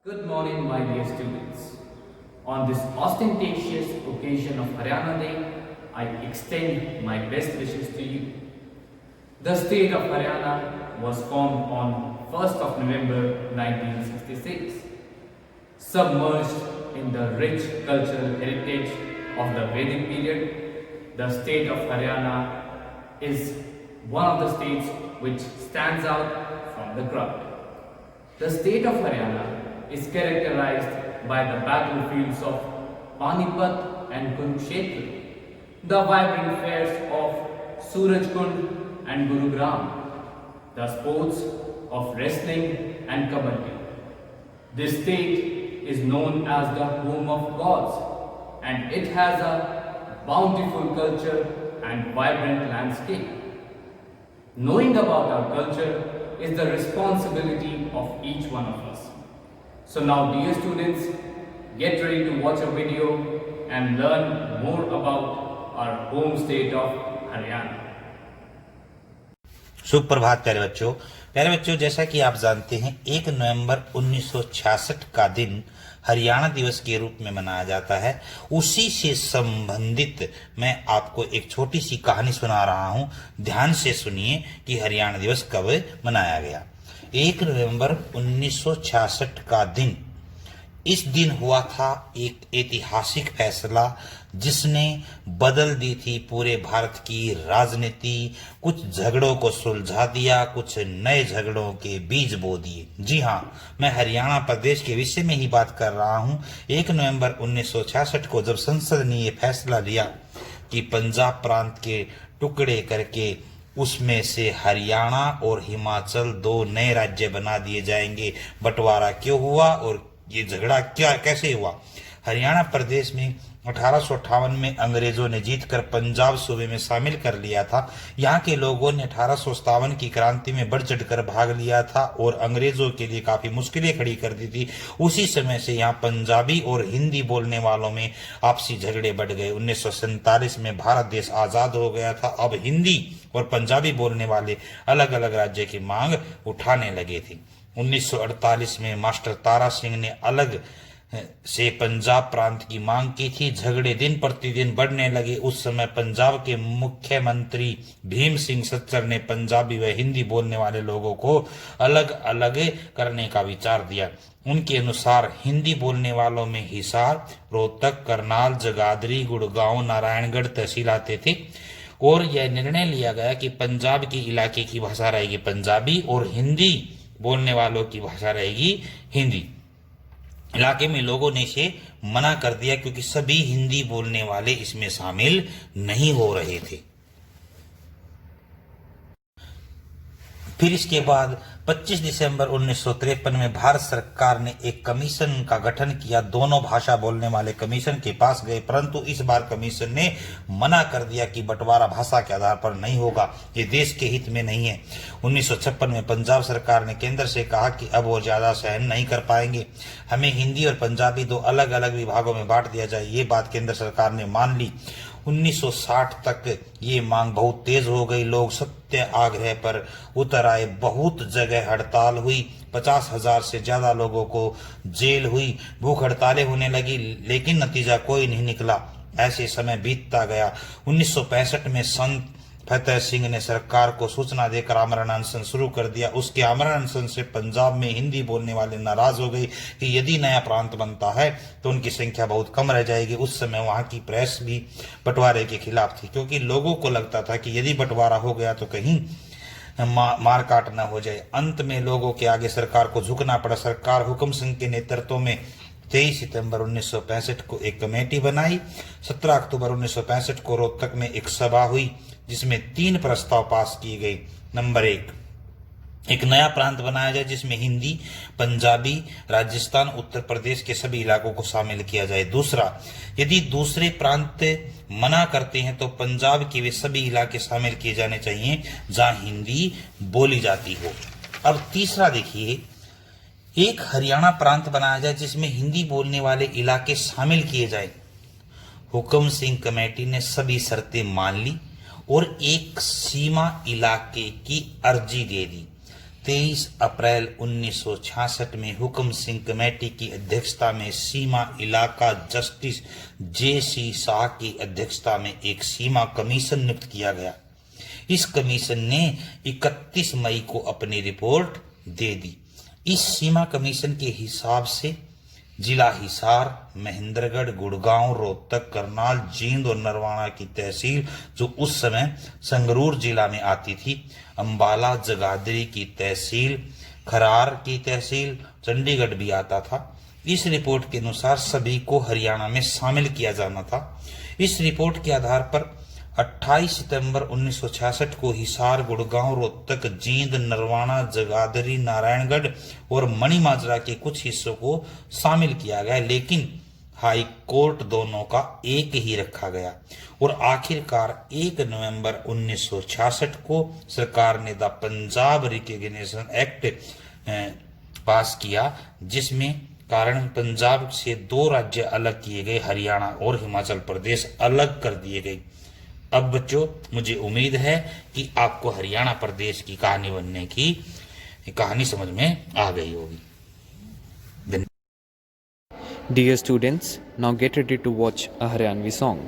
Good morning, my dear students. On this ostentatious occasion of Haryana Day, I extend my best wishes to you. The state of Haryana was formed on 1st of November 1966. Submerged in the rich cultural heritage of the Vedic period, the state of Haryana is one of the states which stands out from the crowd. The state of Haryana is characterized by the battlefields of Panipat and Kurukshetra, the vibrant fairs of Surajkund and Gurugram, the sports of wrestling and kabaddi. This state is known as the home of gods, and it has a bountiful culture and vibrant landscape. Knowing about our culture is the responsibility of each one of us. So now, dear students, get ready to watch a video and learn more about our home state of Haryana. सुप्रभात प्यारे बच्चों, जैसा कि आप जानते हैं 1 नवंबर 1966 का दिन हरियाणा दिवस के रूप में मनाया जाता है। उसी से संबंधित मैं आपको एक छोटी सी कहानी सुना रहा हूं। ध्यान से सुनिए कि हरियाणा दिवस कब मनाया गया। 1 नवंबर 1966 का दिन, इस दिन हुआ था एक ऐतिहासिक फैसला जिसने बदल दी थी पूरे भारत की राजनीति। कुछ झगड़ों को सुलझा दिया, कुछ नए झगड़ों के बीज बो दिए। जी हाँ, मैं हरियाणा प्रदेश के विषय में ही बात कर रहा हूं। 1 नवंबर 1966 को जब संसद ने ये फैसला लिया कि पंजाब प्रांत के टुकड़े करके उसमें से हरियाणा और हिमाचल 2 नए राज्य बना दिए जाएंगे। बंटवारा क्यों हुआ और ये झगड़ा कैसे हुआ? हरियाणा प्रदेश में 1858 में अंग्रेजों ने जीतकर पंजाब सूबे में शामिल कर लिया था। यहाँ के लोगों ने 1857 की क्रांति में बढ़ चढ़कर भाग लिया था और अंग्रेजों के लिए काफी मुश्किलें खड़ी कर दी थी। उसी समय से यहाँ पंजाबी और हिंदी बोलने वालों में आपसी झगड़े बढ़ गए। 1947 में भारत देश आजाद हो गया था। अब हिंदी और पंजाबी बोलने वाले अलग अलग राज्य की मांग उठाने लगे थे। 1948 में मास्टर तारा सिंह ने अलग से पंजाब प्रांत की मांग की थी। झगड़े दिन प्रतिदिन बढ़ने लगे। उस समय पंजाब के मुख्यमंत्री भीम सिंह सच्चर ने पंजाबी व हिंदी बोलने वाले लोगों को अलग अलग करने का विचार दिया। उनके अनुसार हिंदी बोलने वालों में हिसार, रोहतक, करनाल, जगाधरी, गुड़गांव, नारायणगढ़ तहसील आते थे और यह निर्णय लिया गया कि पंजाब के इलाके की भाषा रहेगी पंजाबी और हिंदी बोलने वालों की भाषा रहेगी हिंदी। इलाके में लोगों ने इसे मना कर दिया क्योंकि सभी हिंदी बोलने वाले इसमें शामिल नहीं हो रहे थे। फिर इसके बाद 25 दिसंबर 1953 में भारत सरकार ने एक कमीशन का गठन किया। दोनों भाषा बोलने वाले कमीशन के पास गए, परंतु इस बार कमीशन ने मना कर दिया कि बंटवारा भाषा के आधार पर नहीं होगा, ये देश के हित में नहीं है। 1956 में पंजाब सरकार ने केंद्र से कहा कि अब वो ज्यादा सहन नहीं कर पाएंगे, हमें हिंदी और पंजाबी 2 अलग अलग विभागों में बांट दिया जाए। ये बात केंद्र सरकार ने मान ली। 1960 तक ये मांग बहुत तेज हो गई। लोग सत्याग्रह पर उतर आए। बहुत जगह हड़ताल हुई। 50,000 से ज्यादा लोगों को जेल हुई। भूख हड़तालें होने लगी, लेकिन नतीजा कोई नहीं निकला। ऐसे समय बीतता गया। 1965 में संत फतेह सिंह ने सरकार को सूचना देकर आमरण अनशन शुरू कर दिया। उसके आमरण अनशन से पंजाब में हिंदी बोलने वाले नाराज हो गए कि यदि नया प्रांत बनता है तो उनकी संख्या बहुत कम रह जाएगी। उस समय वहां की प्रेस भी बंटवारे के खिलाफ थी, क्योंकि लोगों को लगता था कि यदि बंटवारा हो गया तो कहीं मार काट न हो जाए। अंत में लोगों के आगे सरकार को झुकना पड़ा। सरकार हुकुम सिंह के नेतृत्व में 23 सितंबर 1965 को एक कमेटी बनाई। 17 अक्टूबर 1965 को रोहतक में एक सभा हुई जिसमें 3 प्रस्ताव पास किए गए। नंबर 1, एक नया प्रांत बनाया जाए जिसमें हिंदी, पंजाबी, राजस्थान, उत्तर प्रदेश के सभी इलाकों को शामिल किया जाए। दूसरा, यदि दूसरे प्रांत मना करते हैं तो पंजाब के वे सभी इलाके शामिल किए जाने चाहिए जहां हिंदी बोली जाती हो। अब तीसरा देखिए, एक हरियाणा प्रांत बनाया जाए जिसमें हिंदी बोलने वाले इलाके शामिल किए जाए। हुकुम सिंह कमेटी ने सभी शर्तें मान ली और एक सीमा इलाके की अर्जी दे दी। 23 अप्रैल 1966 में हुक्म सिंह कमेटी की अध्यक्षता में सीमा इलाका जस्टिस जे.सी. शाह की अध्यक्षता में एक सीमा कमीशन नियुक्त किया गया। इस कमीशन ने 31 मई को अपनी रिपोर्ट दे दी। इस सीमा कमीशन के हिसाब से जिला हिसार, महेंद्रगढ़, गुड़गांव, रोहतक, करनाल, जींद और नरवाना की तहसील जो उस समय संगरूर जिला में आती थी, अंबाला, जगाधरी की तहसील, खरार की तहसील, चंडीगढ़ भी आता था। इस रिपोर्ट के अनुसार सभी को हरियाणा में शामिल किया जाना था। इस रिपोर्ट के आधार पर 28 सितंबर 1966 को हिसार, गुड़गांव, रोहतक, जींद, नरवाना, जगाधरी, नारायणगढ़ और मणिमाजरा के कुछ हिस्सों को शामिल किया गया, लेकिन हाई कोर्ट दोनों का एक ही रखा गया और आखिरकार 1 नवंबर 1966 को सरकार ने द पंजाब रिकॉग्निशन एक्ट पास किया, जिसमें कारण पंजाब से 2 राज्य अलग किए गए, हरियाणा और हिमाचल प्रदेश अलग कर दिए गए। अब बच्चों, मुझे उम्मीद है कि आपको हरियाणा प्रदेश की कहानी बनने की कहानी समझ में आ गई होगी। Dear students, now get ready to watch a Haryanvi song.